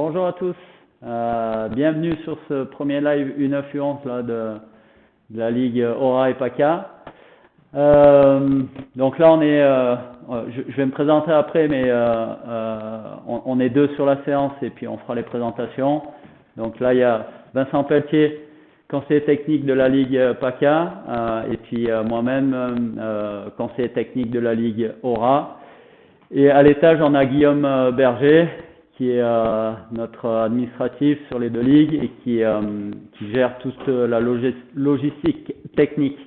Bonjour à tous, bienvenue sur ce premier live une influence là, de la Ligue Aura et PACA. Donc là on est, je vais me présenter après, mais on est deux sur la séance et puis on fera les présentations. Donc là il y a Vincent Pelletier, conseiller technique de la Ligue PACA, et puis moi-même, conseiller technique de la Ligue Aura. Et à l'étage on a Guillaume Berger, qui est notre administratif sur les deux ligues et qui gère toute la logistique technique.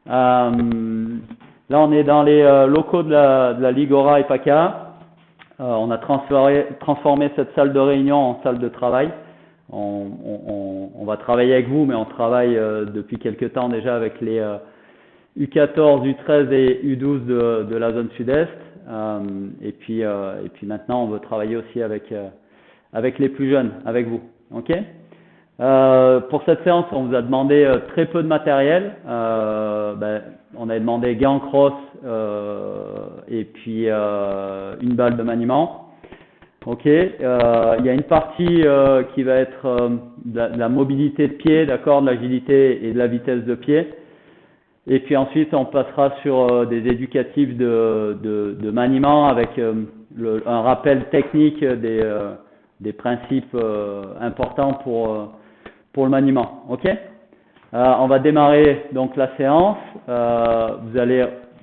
Là, on est dans les locaux de la Ligue Aura et PACA. On a transformé cette salle de réunion en salle de travail. On va travailler avec vous, mais on travaille depuis quelques temps déjà avec les U14, U13 et U12 de la zone sud-est. Et puis maintenant, on veut travailler aussi avec les plus jeunes, avec vous. Ok. Pour cette séance, on vous a demandé très peu de matériel. On a demandé gants cross et puis une balle de maniement. Ok. Il y a une partie qui va être de la mobilité de pied, d'accord, de l'agilité et de la vitesse de pied. Et puis ensuite, on passera sur des éducatifs de maniement avec un rappel technique des principes importants pour le maniement. Ok. On va démarrer donc la séance.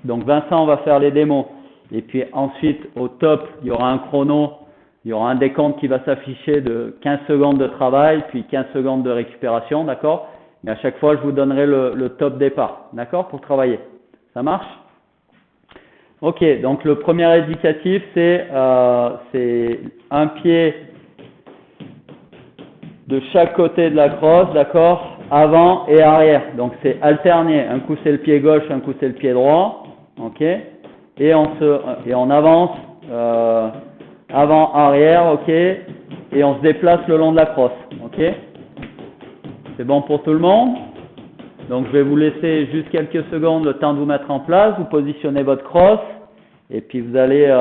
Donc Vincent va faire les démos. Et puis ensuite, au top, il y aura un chrono, il y aura un décompte qui va s'afficher de 15 secondes de travail, puis 15 secondes de récupération, d'accord? Et à chaque fois, je vous donnerai le top départ, d'accord, pour travailler. Ça marche? Ok, donc le premier éducatif, c'est un pied de chaque côté de la crosse, d'accord, avant et arrière. Donc c'est alterné. Un coup c'est le pied gauche, un coup c'est le pied droit, ok. Et on avance avant, arrière, ok. Et on se déplace le long de la crosse, ok. C'est bon pour tout le monde? Donc je vais vous laisser juste quelques secondes le temps de vous mettre en place, vous positionnez votre crosse et puis vous allez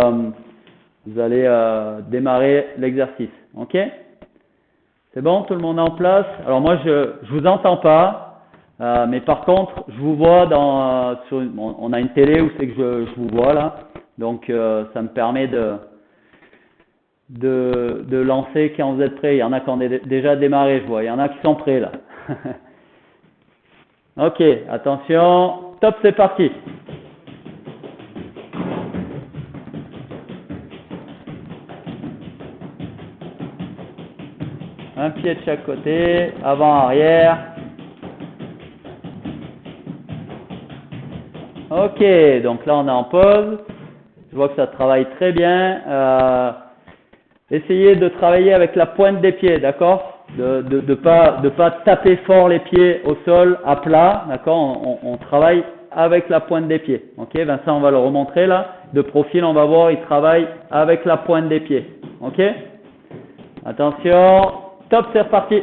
démarrer l'exercice. Ok? C'est bon? Tout le monde est en place? Alors moi je vous entends pas, mais par contre je vous vois on a une télé où c'est que je vous vois là, donc ça me permet de lancer quand vous êtes prêts. Il y en a qui ont déjà démarré, je vois. Il y en a qui sont prêts là. Ok, attention. Top, c'est parti. Un pied de chaque côté, avant, arrière. Ok, donc là on est en pause. Je vois que ça travaille très bien. Essayez de travailler avec la pointe des pieds, d'accord? De pas taper fort les pieds au sol à plat, d'accord? On travaille avec la pointe des pieds. Ok, Vincent, on va le remontrer là. De profil, on va voir, il travaille avec la pointe des pieds. Ok? Attention, top, c'est reparti.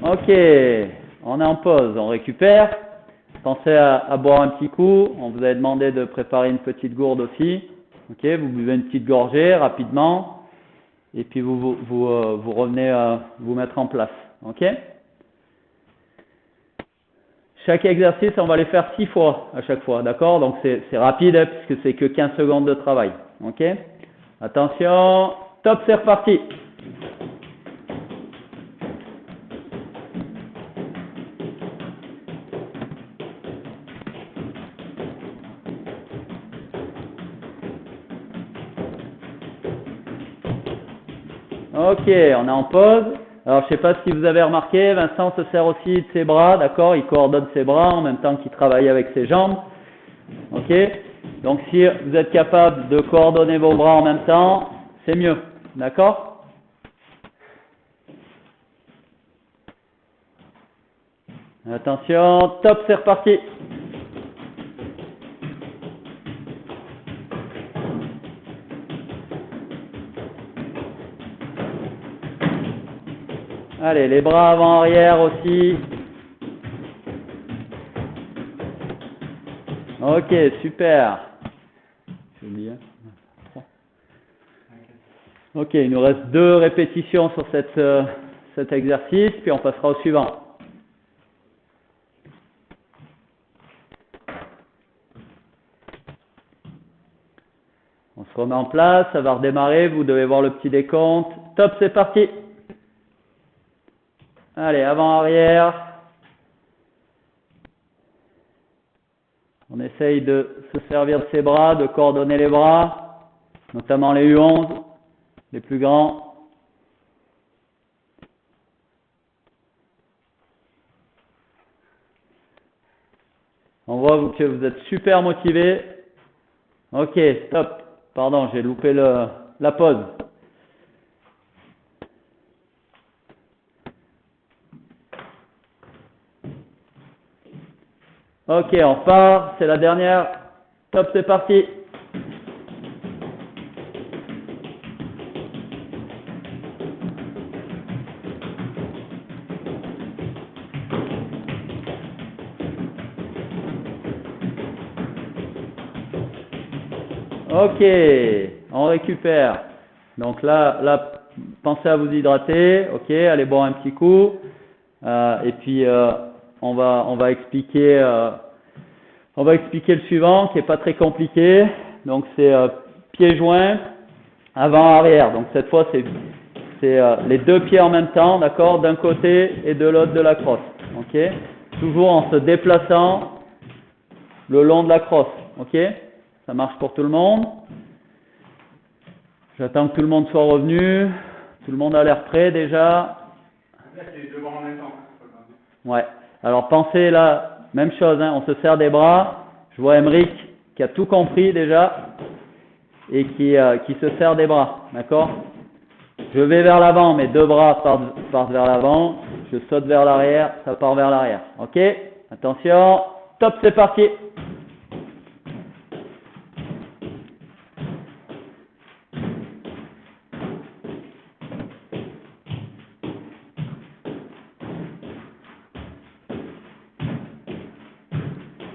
Ok, on est en pause, on récupère. Pensez à boire un petit coup. On vous avait demandé de préparer une petite gourde aussi. Ok, vous buvez une petite gorgée rapidement. Et puis vous revenez vous mettre en place. Ok? Chaque exercice, on va les faire 6 fois à chaque fois. D'accord? Donc c'est rapide hein, puisque c'est que 15 secondes de travail. Ok? Attention, top, c'est reparti. Ok, on est en pause. Alors, je ne sais pas si vous avez remarqué, Vincent se sert aussi de ses bras, d'accord? Il coordonne ses bras en même temps qu'il travaille avec ses jambes. Ok? Donc, si vous êtes capable de coordonner vos bras en même temps, c'est mieux. D'accord? Attention, top, c'est reparti. Allez, les bras avant-arrière aussi. Ok, super. Je dis, hein. Ok, il nous reste 2 répétitions sur cet exercice, puis on passera au suivant. On se remet en place, ça va redémarrer, vous devez voir le petit décompte. Top, c'est parti. Allez, avant-arrière. On essaye de se servir de ses bras, de coordonner les bras, notamment les U11, les plus grands. On voit que vous êtes super motivé. Ok, stop. Pardon, j'ai loupé la pause. Ok, on repart. C'est la dernière. Top, c'est parti. Ok, on récupère. Donc là, pensez à vous hydrater. Ok, allez boire un petit coup. Et puis on va expliquer le suivant qui est pas très compliqué. Donc c'est pieds joints, avant arrière. Donc cette fois c'est les 2 pieds en même temps, d'accord, d'un côté et de l'autre de la crosse. Ok, toujours en se déplaçant le long de la crosse. Ok. Ça marche pour tout le monde. J'attends que tout le monde soit revenu. Tout le monde a l'air prêt déjà. Ouais. Alors pensez là, même chose, hein, on se serre des bras. Je vois Emeric qui a tout compris déjà et qui se serre des bras. D'accord? Je vais vers l'avant, mes 2 bras partent vers l'avant. Je saute vers l'arrière, ça part vers l'arrière. Ok? Attention. Top, c'est parti.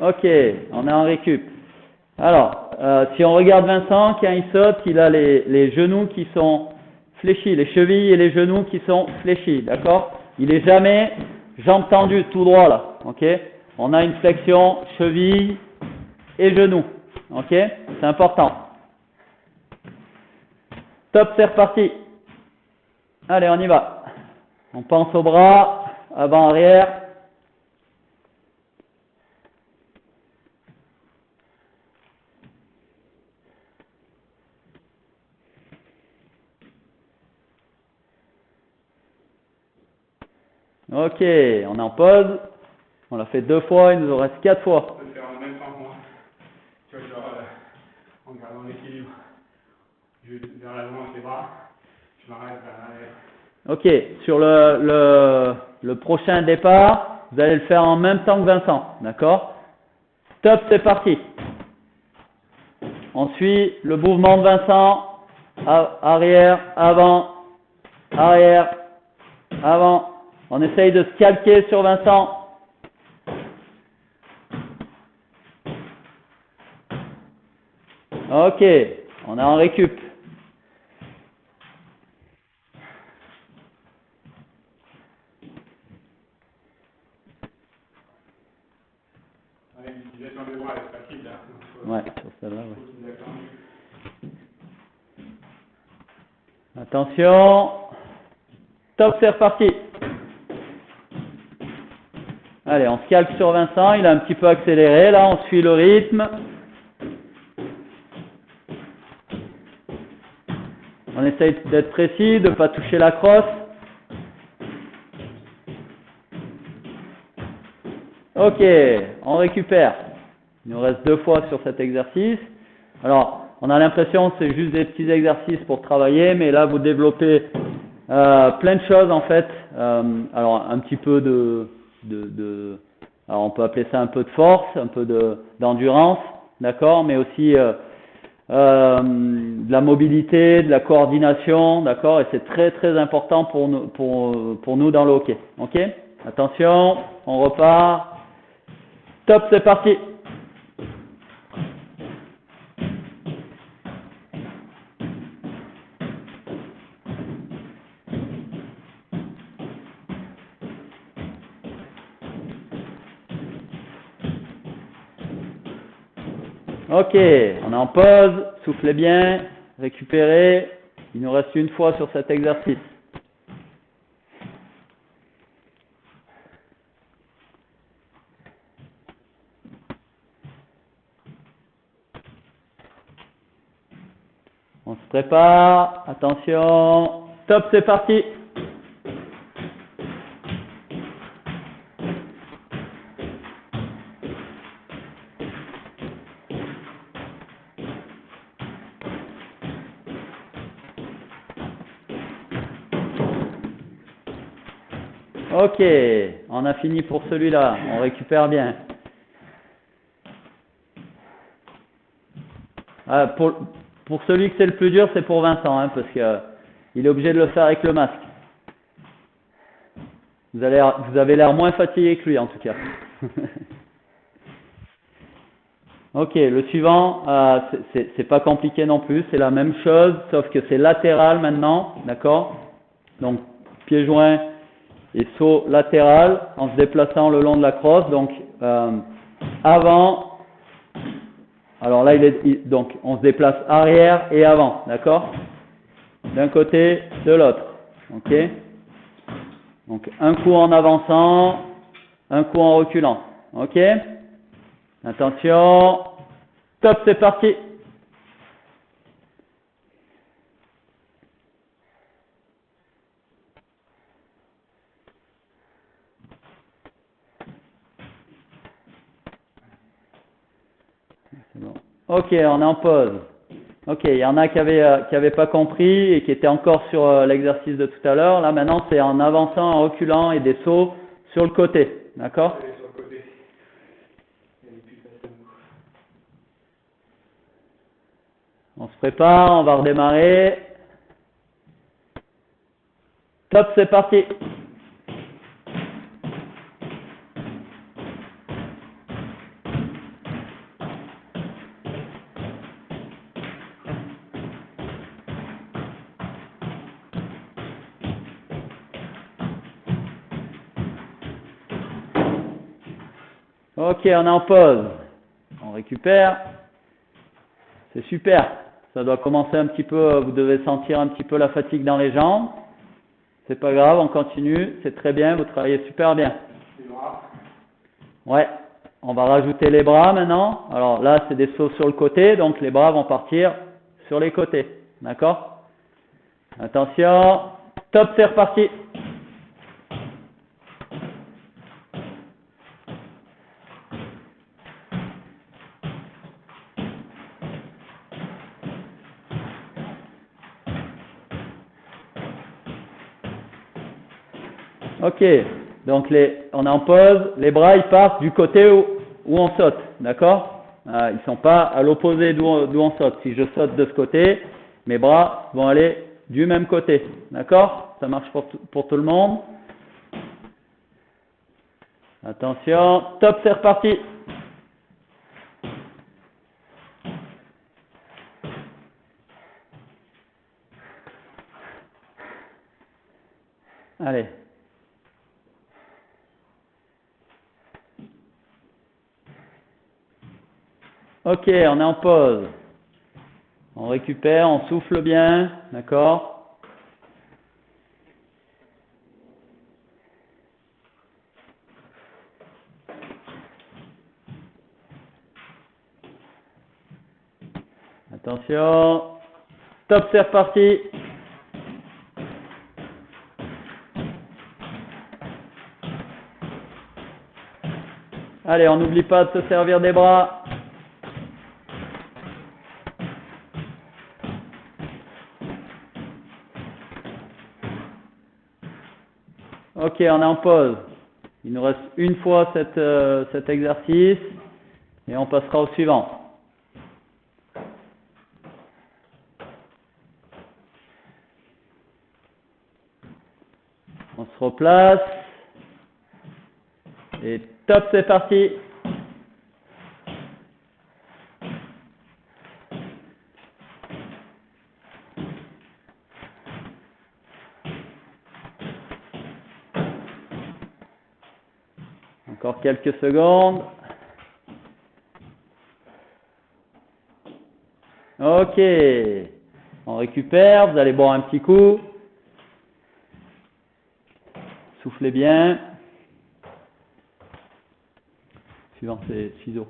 Ok, on est en récup. Alors, si on regarde Vincent, quand il saute, il a les genoux qui sont fléchis, les chevilles et les genoux qui sont fléchis, d'accord? Il est jamais jambes tendues, tout droit là, ok? On a une flexion cheville et genoux, ok? C'est important. Top, c'est reparti. Allez, on y va. On pense au bras, avant, arrière. Ok, on est en pause. On l'a fait 2 fois, il nous en reste 4 fois. On peut le faire en même temps que moi. Tu vois, genre, en gardant l'équilibre. Je vais vers l'avant avec les bras. Je m'arrête vers l'arrière. Ok, sur le prochain départ, vous allez le faire en même temps que Vincent, d'accord? Top, c'est parti. On suit le mouvement de Vincent, arrière, avant, arrière, avant. On essaye de se calquer sur Vincent. Ok, on est en récup. Avec l'utilisation des bras, c'est facile là. Ouais, sur celle-là, ouais. Attention. Top, c'est reparti. Allez, on se calque sur Vincent. Il a un petit peu accéléré. Là, on suit le rythme. On essaye d'être précis, de ne pas toucher la crosse. Ok, on récupère. Il nous reste 2 fois sur cet exercice. Alors, on a l'impression que c'est juste des petits exercices pour travailler, mais là, vous développez plein de choses en fait. Alors, un petit peu alors on peut appeler ça un peu de force, un peu d'endurance, d'accord, mais aussi de la mobilité, de la coordination, d'accord? Et c'est très très important pour nous dans le hockey. Ok? Attention, on repart. Top, c'est parti. Ok, on est en pause, soufflez bien, récupérez. Il nous reste une fois sur cet exercice. On se prépare, attention, top, c'est parti. Ok, on a fini pour celui-là, on récupère bien. Pour celui que c'est le plus dur, c'est pour Vincent, hein, parce qu'il est obligé de le faire avec le masque. Vous avez l'air moins fatigué que lui, en tout cas. Ok, le suivant, c'est pas compliqué non plus, c'est la même chose, sauf que c'est latéral maintenant, d'accord? Donc, pied joint et saut latéral en se déplaçant le long de la crosse. Donc, avant, alors là, donc on se déplace arrière et avant, d'accord? D'un côté, de l'autre, ok? Donc, un coup en avançant, un coup en reculant, ok? Attention, top, c'est parti. C'est bon. Ok, on est en pause. Ok, il y en a qui avaient pas compris et qui étaient encore sur l'exercice de tout à l'heure. Là, maintenant, c'est en avançant, en reculant et des sauts sur le côté. D'accord? On se prépare, on va redémarrer. Top, c'est parti. Ok, on est en pause. On récupère. C'est super. Ça doit commencer un petit peu, vous devez sentir un petit peu la fatigue dans les jambes. C'est pas grave, on continue. C'est très bien, vous travaillez super bien. Ouais, on va rajouter les bras maintenant. Alors là, c'est des sauts sur le côté, donc les bras vont partir sur les côtés. D'accord? Attention. Top, c'est reparti. Ok, donc on est en pause, les bras ils partent du côté où on saute, d'accord? Ils ne sont pas à l'opposé d'où on saute. Si je saute de ce côté, mes bras vont aller du même côté, d'accord? Ça marche pour tout le monde. Attention, top, c'est reparti. Allez. Ok, on est en pause. On récupère, on souffle bien, d'accord? Attention. Top, c'est reparti. Allez, on n'oublie pas de se servir des bras. Ok, on est en pause. Il nous reste une fois cet exercice et on passera au suivant. se replace. Et top, c'est parti. Encore quelques secondes. Ok. On récupère, vous allez boire un petit coup. Soufflez bien. Suivant, c'est ciseaux.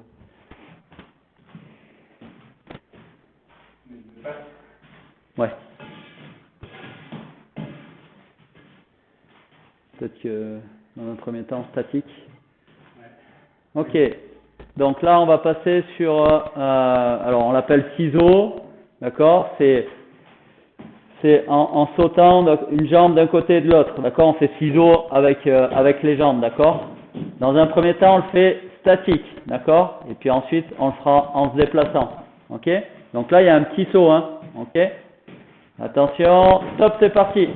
Ouais. Peut-être que dans un premier temps, statique. Ok. Donc là, on va passer sur, alors on l'appelle ciseaux, d'accord? C'est en sautant une jambe d'un côté et de l'autre, d'accord? On fait ciseaux avec les jambes, d'accord? Dans un premier temps, on le fait statique, d'accord? Et puis ensuite, on le fera en se déplaçant, ok? Donc là, il y a un petit saut, hein, ok? Attention, stop, c'est parti.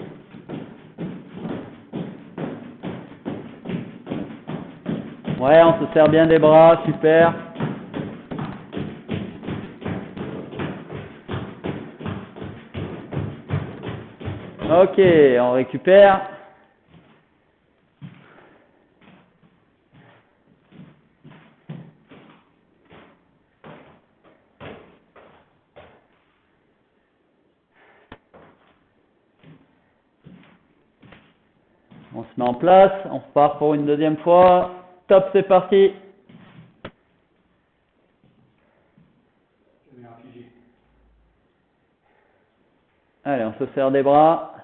Ouais, on se serre bien des bras, super. Ok, on récupère. On se met en place, on repart pour une deuxième fois. Top, c'est parti. Allez, on se serre des bras.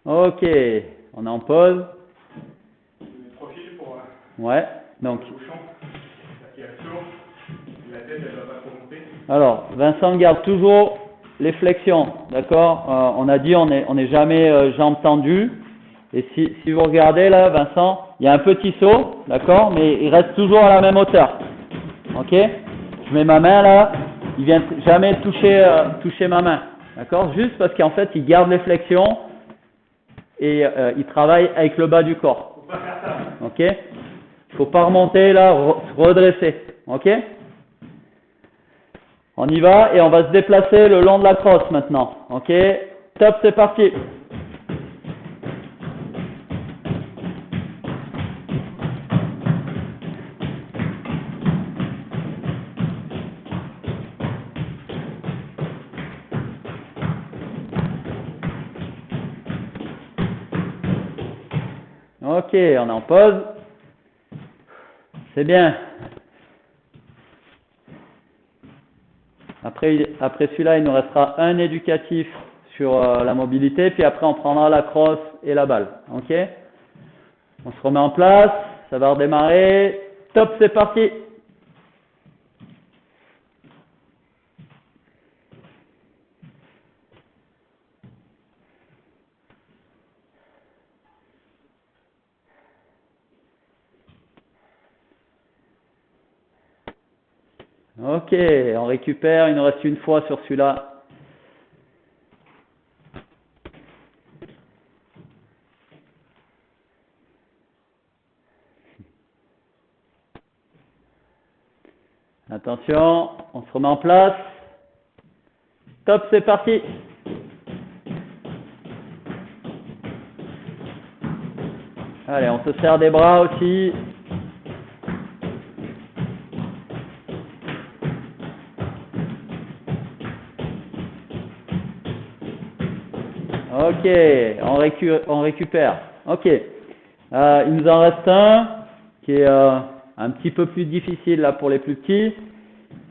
Ok, on est en pause. Ouais, donc. Alors, Vincent garde toujours les flexions, d'accord? On a dit on est jamais jambes tendues. Et si vous regardez là, Vincent, il y a un petit saut, d'accord? Mais il reste toujours à la même hauteur. Ok? Je mets ma main là, il vient jamais toucher ma main, d'accord? Juste parce qu'en fait, il garde les flexions et il travaille avec le bas du corps. Ok? Il faut pas remonter là, redresser. Ok? On y va et on va se déplacer le long de la crosse maintenant. Ok? Top, c'est parti. Ok, on est en pause. C'est bien. Après celui-là, il nous restera un éducatif sur la mobilité, puis après on prendra la crosse et la balle. Ok? On se remet en place, ça va redémarrer. Top, c'est parti. Ok, on récupère, il nous reste une fois sur celui-là. Attention, on se remet en place. Top, c'est parti. Allez, on se serre des bras aussi. Ok, on récupère. Ok, il nous en reste un qui est un petit peu plus difficile là pour les plus petits.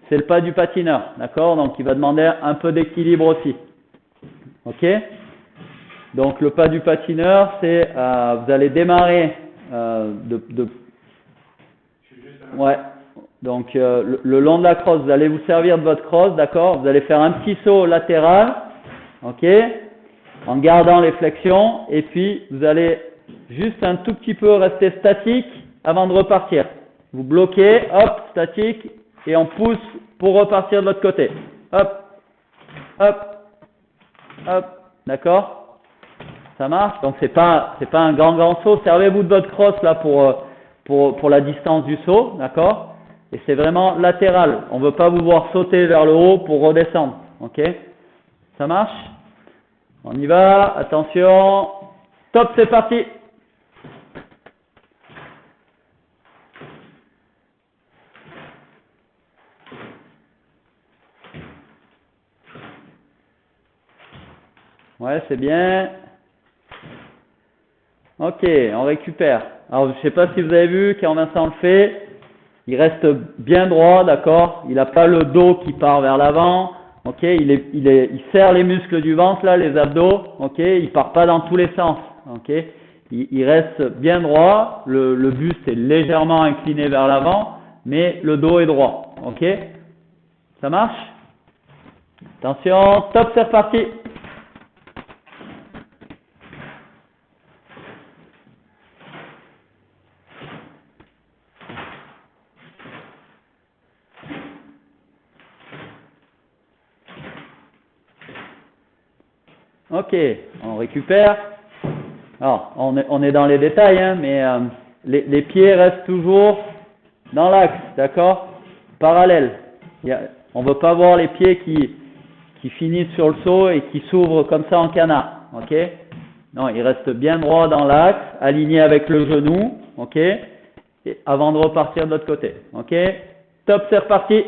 C'est le pas du patineur, d'accord? Donc il va demander un peu d'équilibre aussi. Ok? Donc le pas du patineur, c'est vous allez démarrer ouais. Donc le long de la crosse, vous allez vous servir de votre crosse, d'accord? Vous allez faire un petit saut latéral, ok? En gardant les flexions, et puis vous allez juste un tout petit peu rester statique avant de repartir. Vous bloquez, hop, statique, et on pousse pour repartir de l'autre côté. Hop, hop, hop, d'accord? Ça marche? Donc c'est pas un grand saut. Servez-vous de votre crosse là pour la distance du saut, d'accord? Et c'est vraiment latéral. On ne veut pas vous voir sauter vers le haut pour redescendre, ok? Ça marche? On y va, attention, top, c'est parti! Ouais, c'est bien. Ok, on récupère. Alors, je ne sais pas si vous avez vu, quand Vincent le fait, il reste bien droit, d'accord? Il n'a pas le dos qui part vers l'avant, ok? Il serre les muscles du ventre, là, les abdos, ok? Il ne part pas dans tous les sens, ok? Il reste bien droit, le buste est légèrement incliné vers l'avant, mais le dos est droit, ok? Ça marche? Attention, top, c'est reparti! Ok, on récupère. Alors, on est dans les détails, hein, mais les pieds restent toujours dans l'axe, d'accord? Parallèle. On ne veut pas voir les pieds qui finissent sur le saut et qui s'ouvrent comme ça en canard, ok? Non, ils restent bien droits dans l'axe, alignés avec le genou, ok? Et avant de repartir de l'autre côté, ok? Top, c'est reparti.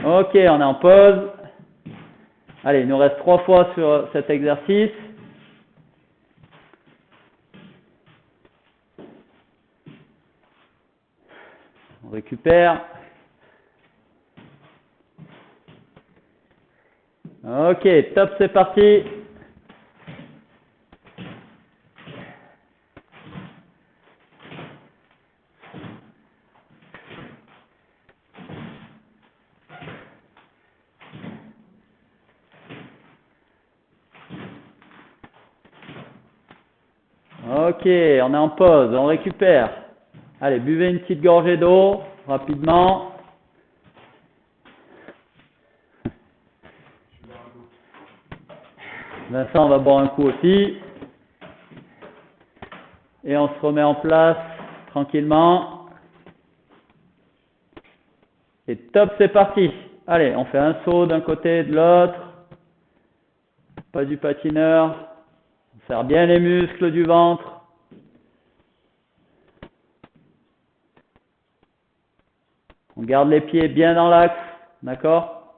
Ok, on est en pause. Allez, il nous reste 3 fois sur cet exercice. On récupère. Ok, top, c'est parti. Ok, on est en pause, on récupère. Allez, buvez une petite gorgée d'eau, rapidement. Vincent va boire un coup aussi. Et on se remet en place tranquillement. Et top, c'est parti. Allez, on fait un saut d'un côté et de l'autre. Pas du patineur. On serre bien les muscles du ventre. On garde les pieds bien dans l'axe. D'accord?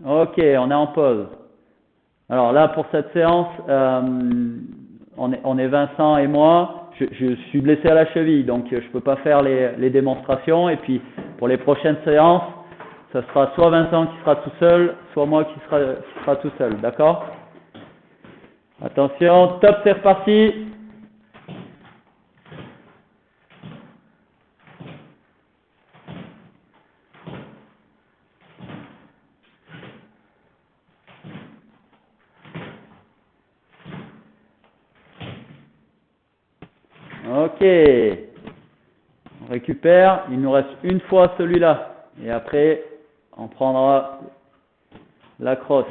Ok, on est en pause. Alors là, pour cette séance, on est Vincent et moi. Je suis blessé à la cheville, donc je ne peux pas faire les démonstrations. Et puis, pour les prochaines séances, ça sera soit Vincent qui sera tout seul, soit moi qui sera tout seul. D'accord? Attention, top, c'est reparti. Ok. On récupère. Il nous reste une fois celui-là. Et après, on prendra la crosse.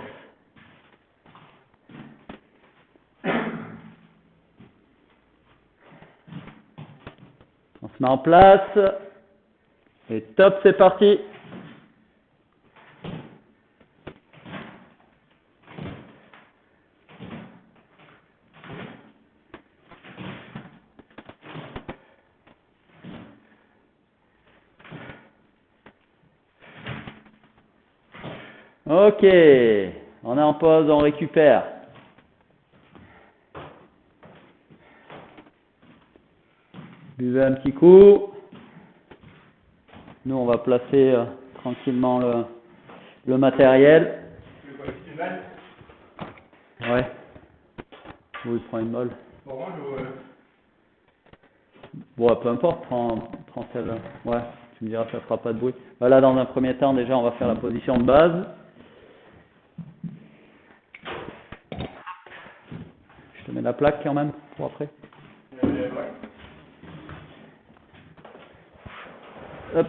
On se met en place. Et top, c'est parti. Ok, on est en pause, on récupère. Buvez un petit coup. Nous, on va placer tranquillement le matériel. Ouais. Oui, prends une molle. Bon, peu importe, prends celle-là. Ouais, Tu me diras, ça ne fera pas de bruit. Voilà, dans un premier temps, déjà, on va faire la position de base. Je te mets la plaque quand même pour après. Ouais. Hop.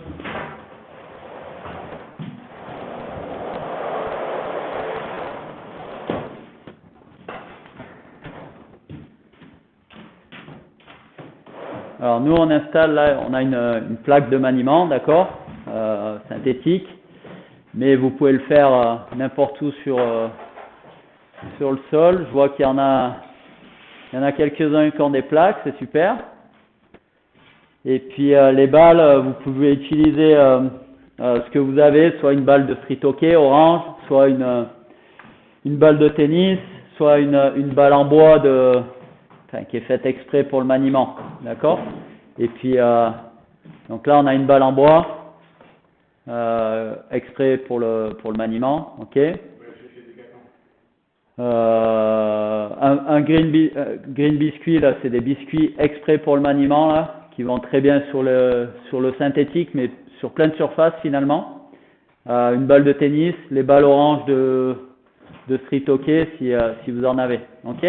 Alors nous on installe là, on a une plaque de maniement, d'accord, synthétique, mais vous pouvez le faire n'importe où sur le sol. Je vois qu'il y en a quelques-uns qui ont des plaques, c'est super. Et puis les balles, vous pouvez utiliser ce que vous avez, soit une balle de street hockey orange, soit une balle de tennis, soit une balle en bois qui est faite exprès pour le maniement, d'accord. Et puis donc là on a une balle en bois exprès pour le maniement, ok. Un green biscuit là, c'est des biscuits exprès pour le maniement là, qui vont très bien sur le synthétique, mais sur plein de surfaces finalement. Une balle de tennis, les balles oranges de street hockey si vous en avez, ok.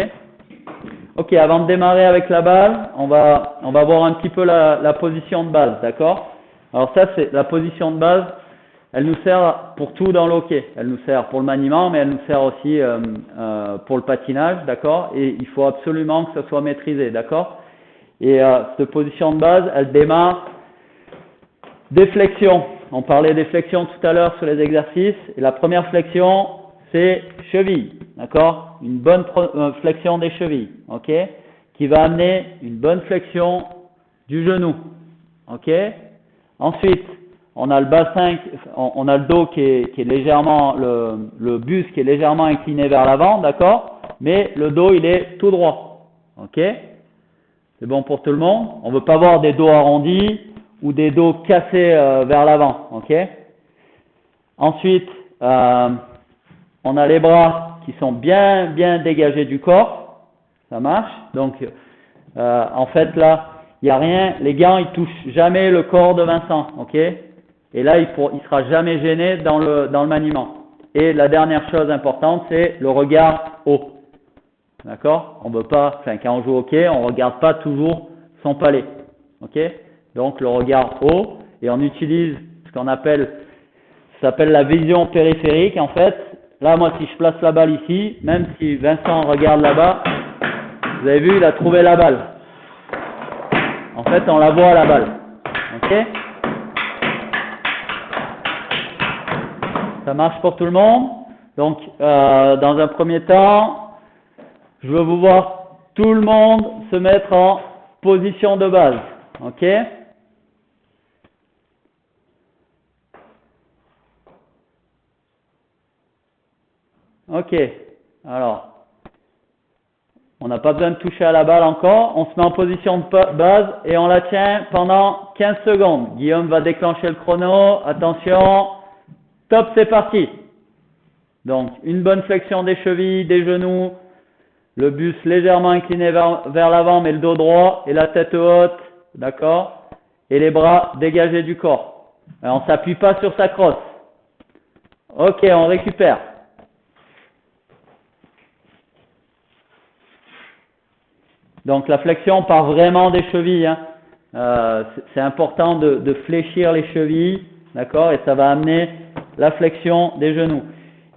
Ok, avant de démarrer avec la balle, on va voir un petit peu la position de base, d'accord. Alors ça, c'est la position de base, elle nous sert pour tout dans le hockey. Elle nous sert pour le maniement, mais elle nous sert aussi pour le patinage, d'accord. Et il faut absolument que ça soit maîtrisé, d'accord. Et cette position de base, elle démarre des flexions. On parlait des flexions tout à l'heure sur les exercices. Et la première flexion, c'est cheville, d'accord. Une bonne flexion des chevilles, ok, qui va amener une bonne flexion du genou, ok. Ensuite, on a le bassin, on a le dos qui est légèrement, le buste qui est légèrement incliné vers l'avant, d'accord, mais le dos il est tout droit, ok. C'est bon pour tout le monde. On ne veut pas avoir des dos arrondis ou des dos cassés vers l'avant, ok. Ensuite, on a les bras qui sont bien dégagés du corps, ça marche. Donc, en fait là, il n'y a rien, les gants ils touchent jamais le corps de Vincent, ok. Et là, il sera jamais gêné dans le maniement. Et la dernière chose importante, c'est le regard haut. D'accord? On veut pas, quand on joue au hockey, on regarde pas toujours son palais. Ok? Donc le regard haut, et on utilise ce qu'on appelle, ça s'appelle la vision périphérique en fait. Là, moi, si je place la balle ici, même si Vincent regarde là-bas, vous avez vu, il a trouvé la balle. En fait, on la voit la balle. Ok? Ça marche pour tout le monde. Donc, dans un premier temps, je veux vous voir tout le monde se mettre en position de base. Ok? Ok. Alors, on n'a pas besoin de toucher à la balle encore. On se met en position de base et on la tient pendant 15 secondes. Guillaume va déclencher le chrono. Attention. Top, c'est parti. Donc, une bonne flexion des chevilles, des genoux. Le buste légèrement incliné vers l'avant, mais le dos droit et la tête haute, d'accord. Et les bras dégagés du corps. Alors, on ne s'appuie pas sur sa crosse. Ok, on récupère. Donc, la flexion part vraiment des chevilles. Hein. C'est important de fléchir les chevilles, d'accord. Et ça va amener la flexion des genoux.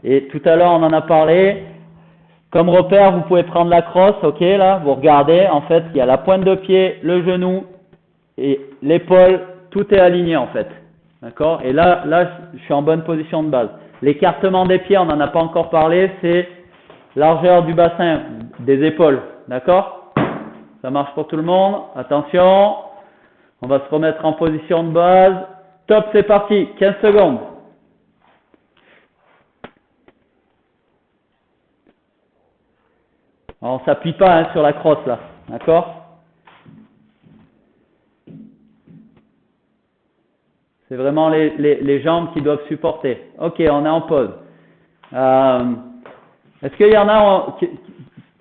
Et tout à l'heure, on en a parlé. Comme repère, vous pouvez prendre la crosse, ok, là, vous regardez, en fait, il y a la pointe de pied, le genou et l'épaule, tout est aligné, en fait, d'accord. Et là, je suis en bonne position de base. L'écartement des pieds, on n'en a pas encore parlé, c'est largeur du bassin, des épaules, d'accord. Ça marche pour tout le monde. Attention, on va se remettre en position de base. Top, c'est parti, 15 secondes. Alors, on ne s'appuie pas sur la crosse là, d'accord? C'est vraiment les jambes qui doivent supporter. Ok, on est en pause. Est-ce qu'il y en a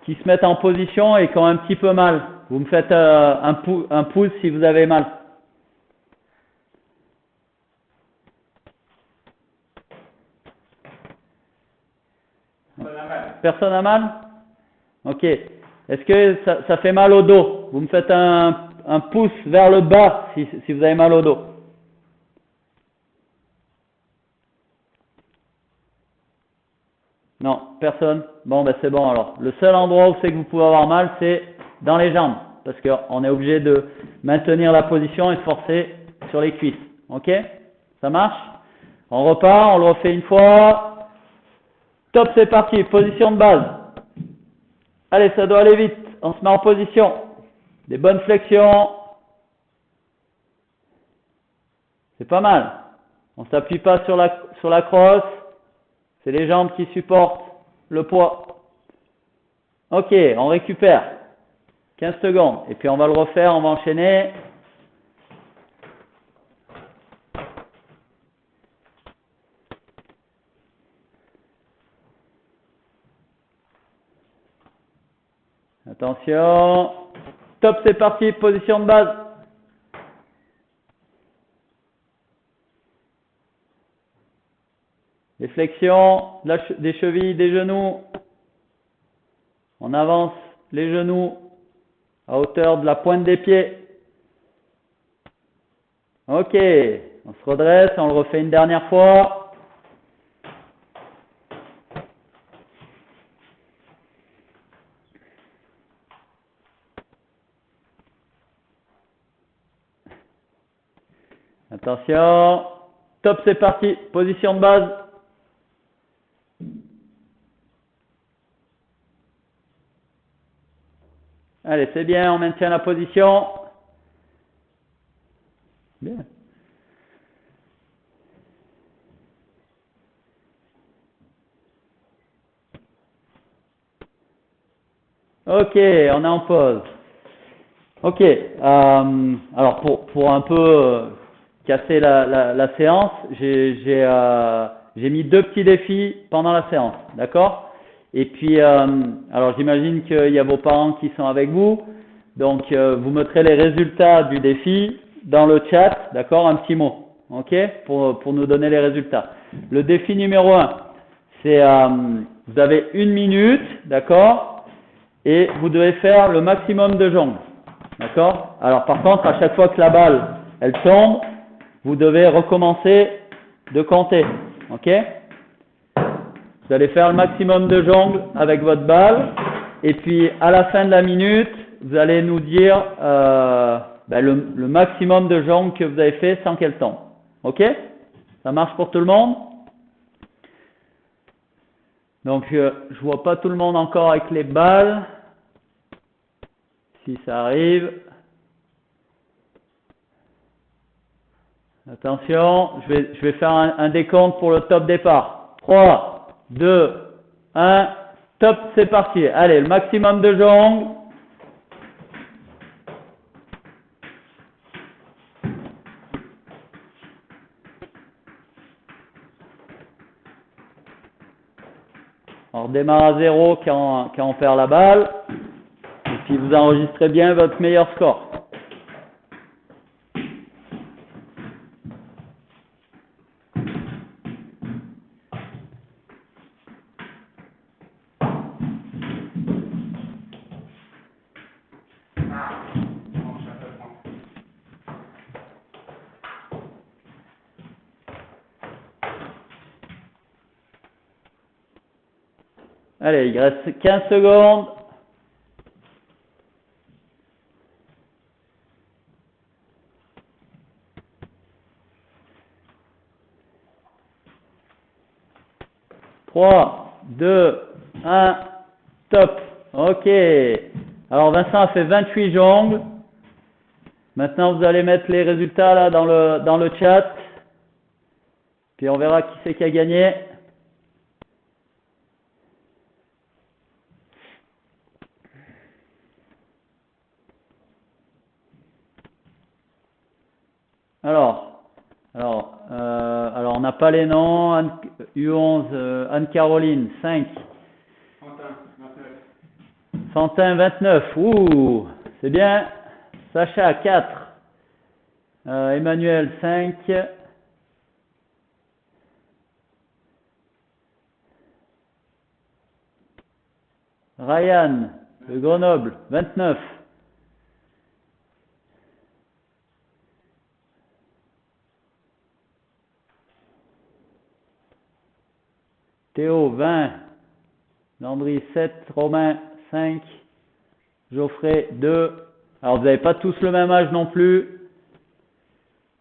qui se mettent en position et qui ont un petit peu mal? Vous me faites un pouce si vous avez mal. Personne a mal? Ok. Est-ce que ça fait mal au dos? Vous me faites un pouce vers le bas si vous avez mal au dos. Non, personne? Bon, ben c'est bon alors. Le seul endroit où c'est que vous pouvez avoir mal, c'est dans les jambes. Parce qu'on est obligé de maintenir la position et de forcer sur les cuisses. Ok? Ça marche? On repart, on le refait une fois. Top, c'est parti. Position de base. Allez, ça doit aller vite. On se met en position. Des bonnes flexions. C'est pas mal. On ne s'appuie pas sur la crosse. C'est les jambes qui supportent le poids. Ok, on récupère. 15 secondes. Et puis on va le refaire, on va enchaîner. Attention. Top, c'est parti. Position de base. Les flexions des chevilles, des genoux. On avance les genoux à hauteur de la pointe des pieds. Ok, on se redresse, on le refait une dernière fois. Attention. Top, c'est parti. Position de base. Allez, c'est bien, on maintient la position. Bien. Ok, on est en pause. Ok, alors pour un peu casser la séance, j'ai mis 2 petits défis pendant la séance, d'accord? Et puis, alors j'imagine qu'il y a vos parents qui sont avec vous, donc vous mettrez les résultats du défi dans le chat, d'accord? Un petit mot, ok? Pour nous donner les résultats. Le défi numéro 1, c'est, vous avez 1 minute, d'accord? Et vous devez faire le maximum de jongles. D'accord? Alors par contre, à chaque fois que la balle, elle tombe, vous devez recommencer de compter. Ok? Vous allez faire le maximum de jongles avec votre balle. Et puis à la fin de la minute, vous allez nous dire le maximum de jongles que vous avez fait sans qu'elle tombe. Ok? Ça marche pour tout le monde? Donc je vois pas tout le monde encore avec les balles. Si ça arrive. Attention, je vais faire un décompte pour le top départ. 3, 2, 1, top, c'est parti. Allez, le maximum de jongles. On redémarre à 0 quand on perd la balle. Et puis vous enregistrez bien votre meilleur score. Allez, il reste 15 secondes. Trois, 2, 1, top. Ok. Alors Vincent a fait 28 jongles. Maintenant vous allez mettre les résultats là dans le chat. Puis on verra qui c'est qui a gagné. Alors on n'a pas les noms. U11, Anne-Caroline, 5. Fantin, 29. Ouh, c'est bien. Sacha, 4. Emmanuel, 5. Ryan de Grenoble, 29. Théo, 20. Landry, 7. Romain, 5. Geoffrey, 2. Alors, vous n'avez pas tous le même âge non plus.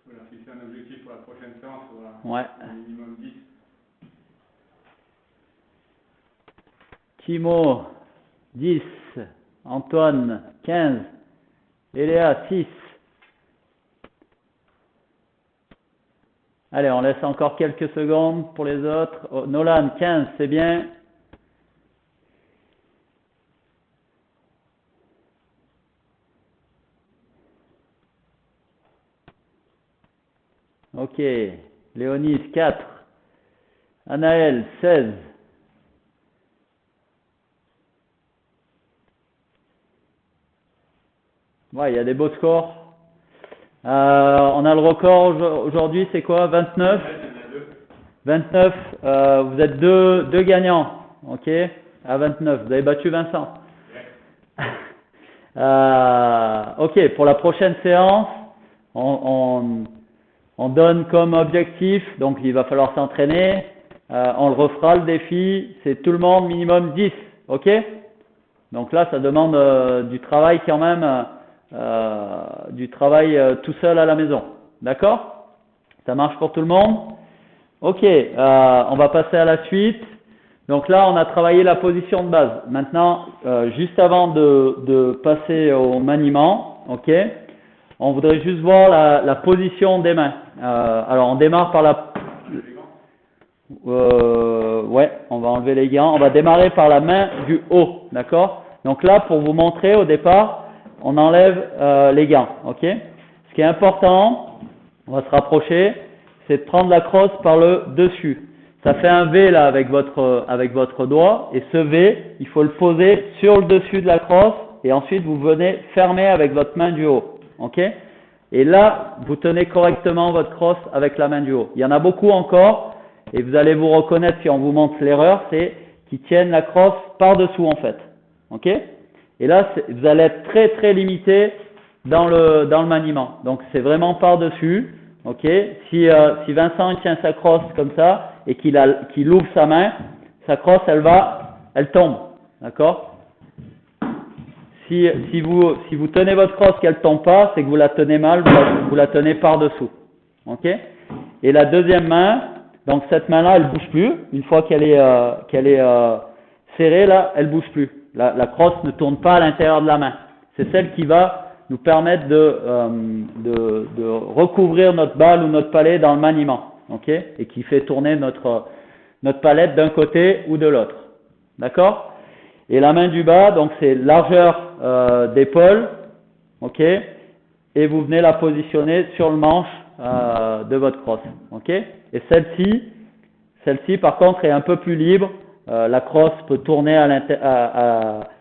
Voilà, fixer un objectif pour la prochaine séance, voilà. Ouais. Minimum 10. Timo, 10. Antoine, 15. Eléa, 6. Allez, on laisse encore quelques secondes pour les autres. Oh, Nolan, 15, c'est bien. Ok. Léonis, 4. Anaël, 16. Ouais, il y a des beaux scores. On a le record aujourd'hui, c'est quoi? 29? 29, vous êtes deux gagnants, ok? À 29, vous avez battu Vincent. Ok, pour la prochaine séance, on donne comme objectif, donc il va falloir s'entraîner, on le refera le défi, c'est tout le monde minimum 10, ok? Donc là, ça demande du travail quand même, du travail tout seul à la maison, d'accord? Ça marche pour tout le monde? Ok, on va passer à la suite. Donc là, on a travaillé la position de base. Maintenant, juste avant de passer au maniement, ok, on voudrait juste voir la position des mains. Alors, on démarre par la... ouais, on va enlever les gants. On va démarrer par la main du haut, d'accord? Donc là, pour vous montrer au départ, on enlève les gants, ok? Ce qui est important, on va se rapprocher, c'est de prendre la crosse par le dessus. Ça fait un V là avec votre doigt, et ce V, il faut le poser sur le dessus de la crosse, et ensuite vous venez fermer avec votre main du haut, ok? Et là, vous tenez correctement votre crosse avec la main du haut. Il y en a beaucoup encore, et vous allez vous reconnaître si on vous montre l'erreur, c'est qu'ils tiennent la crosse par-dessous en fait, ok? Et là, vous allez être très très limité dans le maniement. Donc c'est vraiment par-dessus. Ok, si Vincent il tient sa crosse comme ça et qu'il ouvre sa main, sa crosse elle tombe, d'accord? Si vous tenez votre crosse qu'elle tombe pas, c'est que vous la tenez mal, vous la tenez par dessous, ok? Et la deuxième main, donc cette main-là, elle bouge plus. Une fois qu'elle est serrée là, elle bouge plus. La crosse ne tourne pas à l'intérieur de la main. C'est celle qui va nous permettre de recouvrir notre balle ou notre palette dans le maniement, ok? Et qui fait tourner notre palette d'un côté ou de l'autre, d'accord? Et la main du bas, donc c'est largeur d'épaule, ok? Et vous venez la positionner sur le manche de votre crosse, ok? Et celle-ci par contre est un peu plus libre. La crosse peut tourner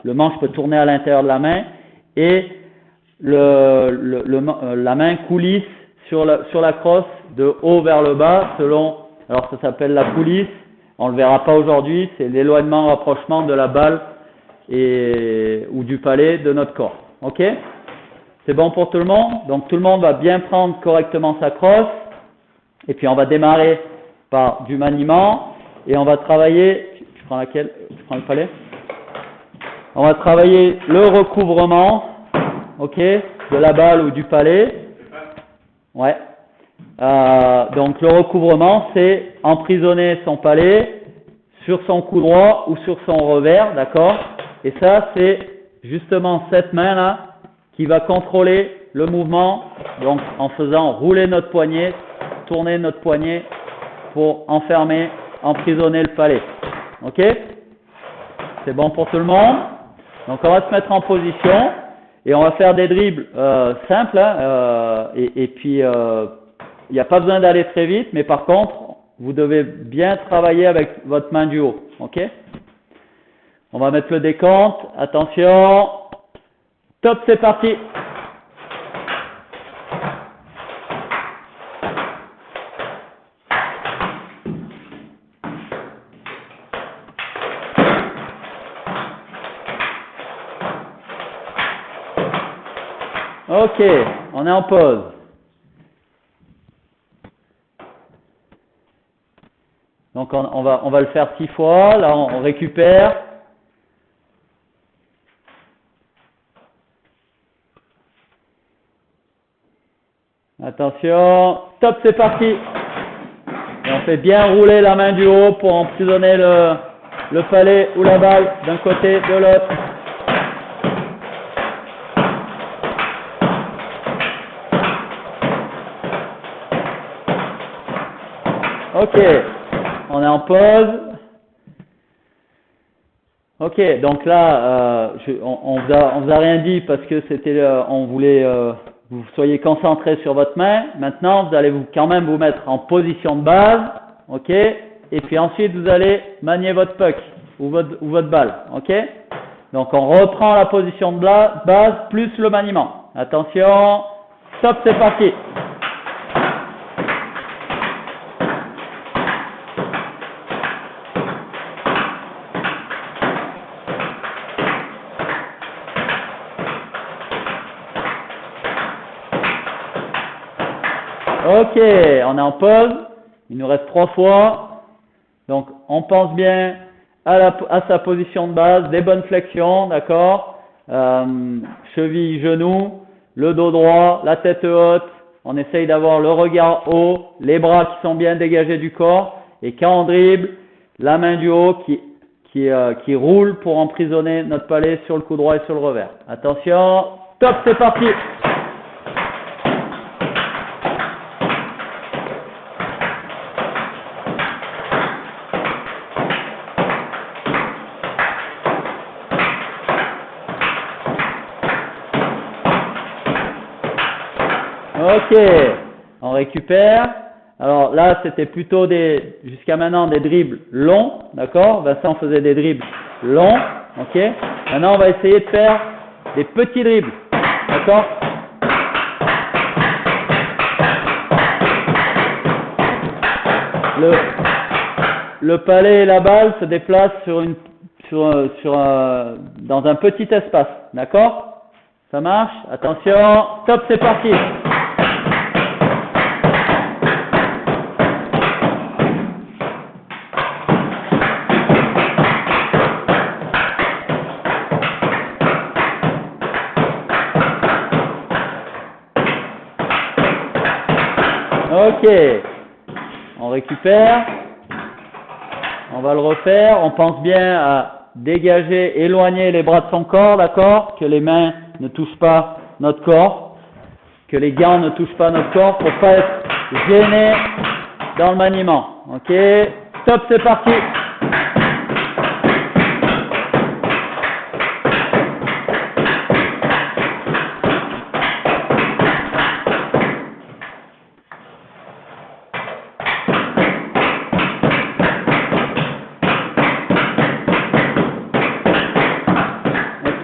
le manche peut tourner à l'intérieur de la main et la main coulisse sur la crosse de haut vers le bas alors ça s'appelle la coulisse, on le verra pas aujourd'hui, c'est l'éloignement, rapprochement de la balle ou du palais de notre corps, ok? C'est bon pour tout le monde? Donc tout le monde va bien prendre correctement sa crosse, et puis on va démarrer par du maniement, et on va travailler, tu prends laquelle? Tu prends le palais? On va travailler le recouvrement, ok, de la balle ou du palais. Ouais. Donc le recouvrement, c'est emprisonner son palais sur son cou droit ou sur son revers, d'accord? Et ça, c'est justement cette main-là qui va contrôler le mouvement, donc en faisant rouler notre poignet, tourner notre poignet pour enfermer, emprisonner le palais. Ok? C'est bon pour tout le monde? Donc on va se mettre en position et on va faire des dribbles simples, hein, et puis il n'y a pas besoin d'aller très vite, mais par contre vous devez bien travailler avec votre main du haut, ok? On va mettre le décompte, attention, top, c'est parti! Ok, on est en pause. Donc on va le faire 6 fois. Là, on récupère. Attention, top, c'est parti. Et on fait bien rouler la main du haut pour emprisonner le palais ou la balle d'un côté, de l'autre. Ok, on est en pause. Ok, donc là, on vous a rien dit parce que c'était, on voulait vous soyez concentré sur votre main. Maintenant, vous allez quand même vous mettre en position de base, ok. Et puis ensuite, vous allez manier votre puck ou votre balle, ok. Donc, on reprend la position de base plus le maniement. Attention, stop, c'est parti. Ok, on est en pause. Il nous reste 3 fois. Donc, on pense bien à sa position de base, des bonnes flexions, d'accord. Cheville, genou, le dos droit, la tête haute. On essaye d'avoir le regard haut, les bras qui sont bien dégagés du corps. Et quand on dribble, la main du haut qui roule pour emprisonner notre palais sur le coup droit et sur le revers. Attention, top, c'est parti. Ok, on récupère. Alors là, c'était plutôt jusqu'à maintenant des dribbles longs, d'accord. Vincent faisait des dribbles longs, ok. Maintenant, on va essayer de faire des petits dribbles, d'accord. Le palais et la balle se déplacent dans un petit espace, d'accord. Ça marche. Attention, top, c'est parti. Ok, on récupère, on va le refaire, on pense bien à dégager, éloigner les bras de son corps, d'accord, que les mains ne touchent pas notre corps, que les gants ne touchent pas notre corps pour pas être gêné dans le maniement. Ok, stop, c'est parti.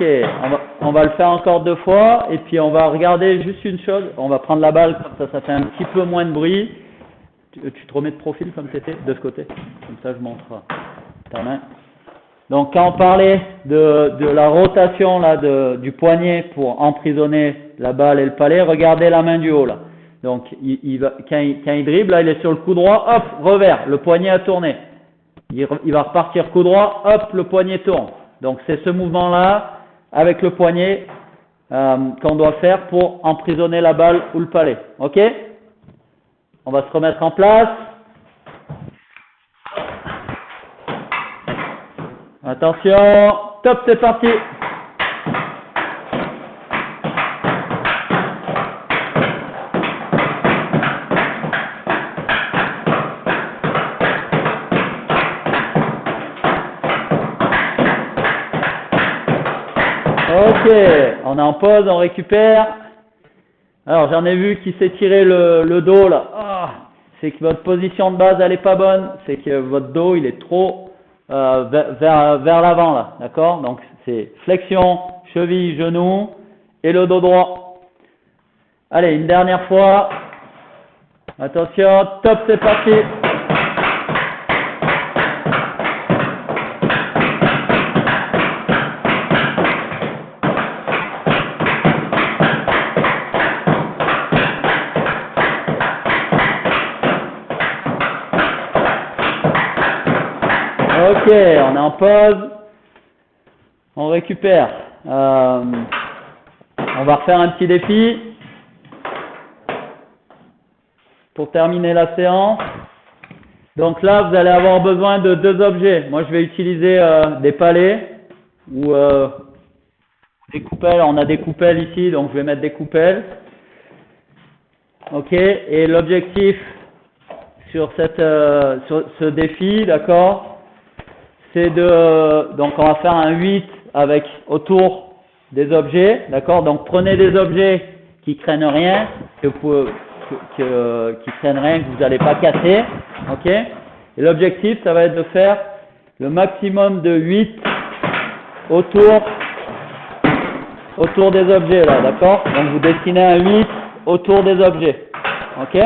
Ok, on va le faire encore 2 fois et puis on va regarder juste une chose. On va prendre la balle comme ça fait un petit peu moins de bruit. Tu te remets de profil comme c'était de ce côté. Comme ça, je montre ta main. Donc, quand on parlait de la rotation là du poignet pour emprisonner la balle et le palais, regardez la main du haut là. Donc, quand il dribble, là, il est sur le coup droit, hop, revers, le poignet a tourné. Il va repartir coup droit, hop, le poignet tourne. Donc, c'est ce mouvement-là avec le poignet qu'on doit faire pour emprisonner la balle ou le palais. Ok? On va se remettre en place. Attention, top, c'est parti. Ok, on est en pause, on récupère. Alors j'en ai vu qui s'est tiré le dos là. Ah, c'est que votre position de base elle est pas bonne. C'est que votre dos il est trop vers l'avant là, d'accord. Donc c'est flexion, cheville, genou et le dos droit. Allez, une dernière fois. Attention, top, c'est parti. Ok, on est en pause. On récupère. On va refaire un petit défi pour terminer la séance. Donc là, vous allez avoir besoin de 2 objets. Moi, je vais utiliser des palets ou des coupelles. On a des coupelles ici, donc je vais mettre des coupelles. Ok, et l'objectif sur ce défi, d'accord, c'est donc on va faire un 8 avec autour des objets, d'accord. Donc prenez des objets qui craignent rien, qui craignent rien, que vous n'allez pas casser, ok. Et l'objectif, ça va être de faire le maximum de 8 autour des objets là, d'accord. Donc vous dessinez un 8 autour des objets, ok.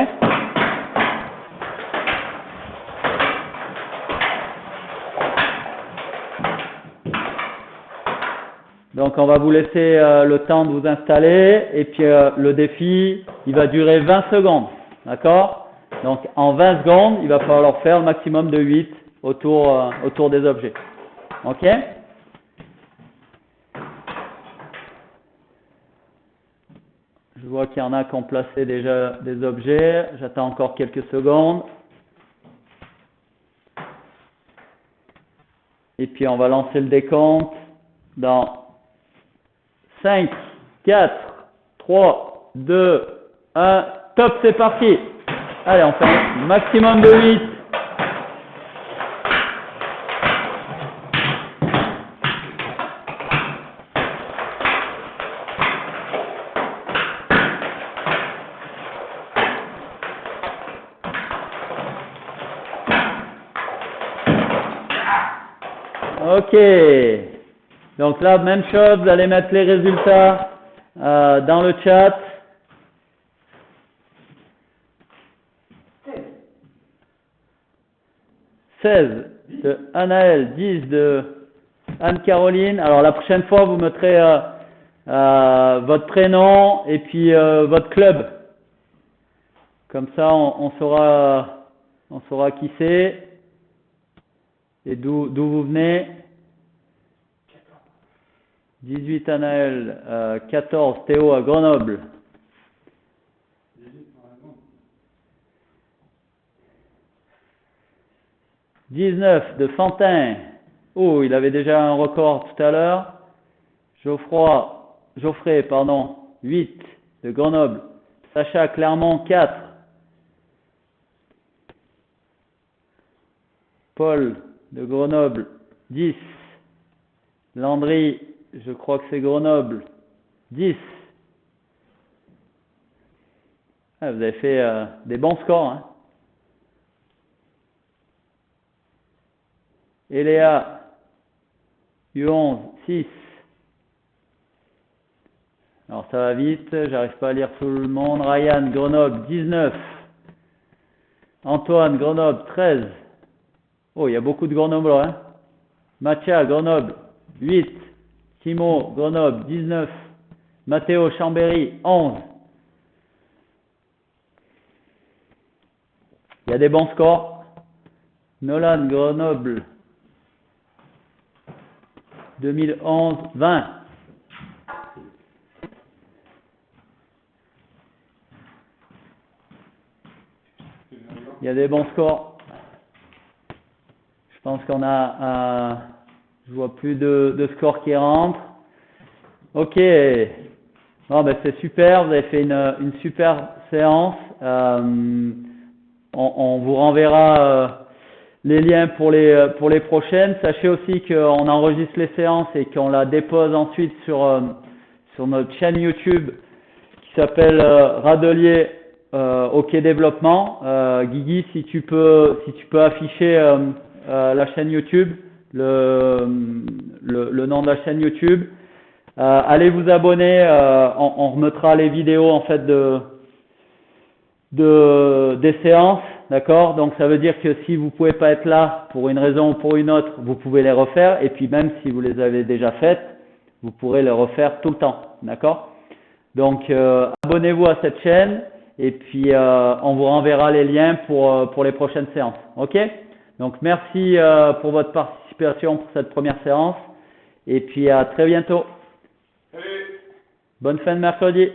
Donc on va vous laisser le temps de vous installer et puis le défi, il va durer 20 secondes, d'accord. Donc en 20 secondes, il va falloir faire le maximum de 8 autour des objets, ok. Je vois qu'il y en a qui ont placé déjà des objets, j'attends encore quelques secondes. Et puis on va lancer le décompte dans 5, 4, 3, 2, 1, top, c'est parti. Allez, on fait un maximum de 8. Ok. Donc là, même chose, vous allez mettre les résultats dans le chat. 16 de Anaël, 10 de Anne-Caroline. Alors la prochaine fois, vous mettrez votre prénom et puis votre club. Comme ça, on saura qui c'est et d'où vous venez. 18 Anaël, 14 Théo à Grenoble. 19 de Fantin. Oh, il avait déjà un record tout à l'heure. Geoffrey, 8 de Grenoble. Sacha Clermont, 4. Paul de Grenoble, 10. Landry, je crois que c'est Grenoble, 10. Ah, vous avez fait des bons scores, hein. Eléa, U11, 6. Alors ça va vite, j'arrive pas à lire tout le monde. Ryan, Grenoble, 19. Antoine, Grenoble, 13. Oh, il y a beaucoup de Grenoblois, hein. Mathia, Grenoble, 8. Timo, Grenoble, 19. Mathéo, Chambéry, 11. Il y a des bons scores. Nolan, Grenoble, 2011, 20. Il y a des bons scores. Je pense qu'on a... je vois plus de scores qui rentrent. Ok. Bon, ben c'est super. Vous avez fait une super séance. On vous renverra les liens pour les prochaines. Sachez aussi qu'on enregistre les séances et qu'on la dépose ensuite sur notre chaîne YouTube qui s'appelle Radelier OK Développement. Guigui, si tu peux afficher la chaîne YouTube, le nom de la chaîne YouTube. Allez vous abonner. On remettra les vidéos en fait des séances, d'accord. Donc ça veut dire que si vous pouvez pas être là pour une raison ou pour une autre, vous pouvez les refaire. Et puis même si vous les avez déjà faites, vous pourrez les refaire tout le temps, d'accord. Donc abonnez-vous à cette chaîne et puis on vous renverra les liens pour les prochaines séances, ok. Donc merci pour votre participation pour cette première séance et puis à très bientôt. Salut! Bonne fin de mercredi.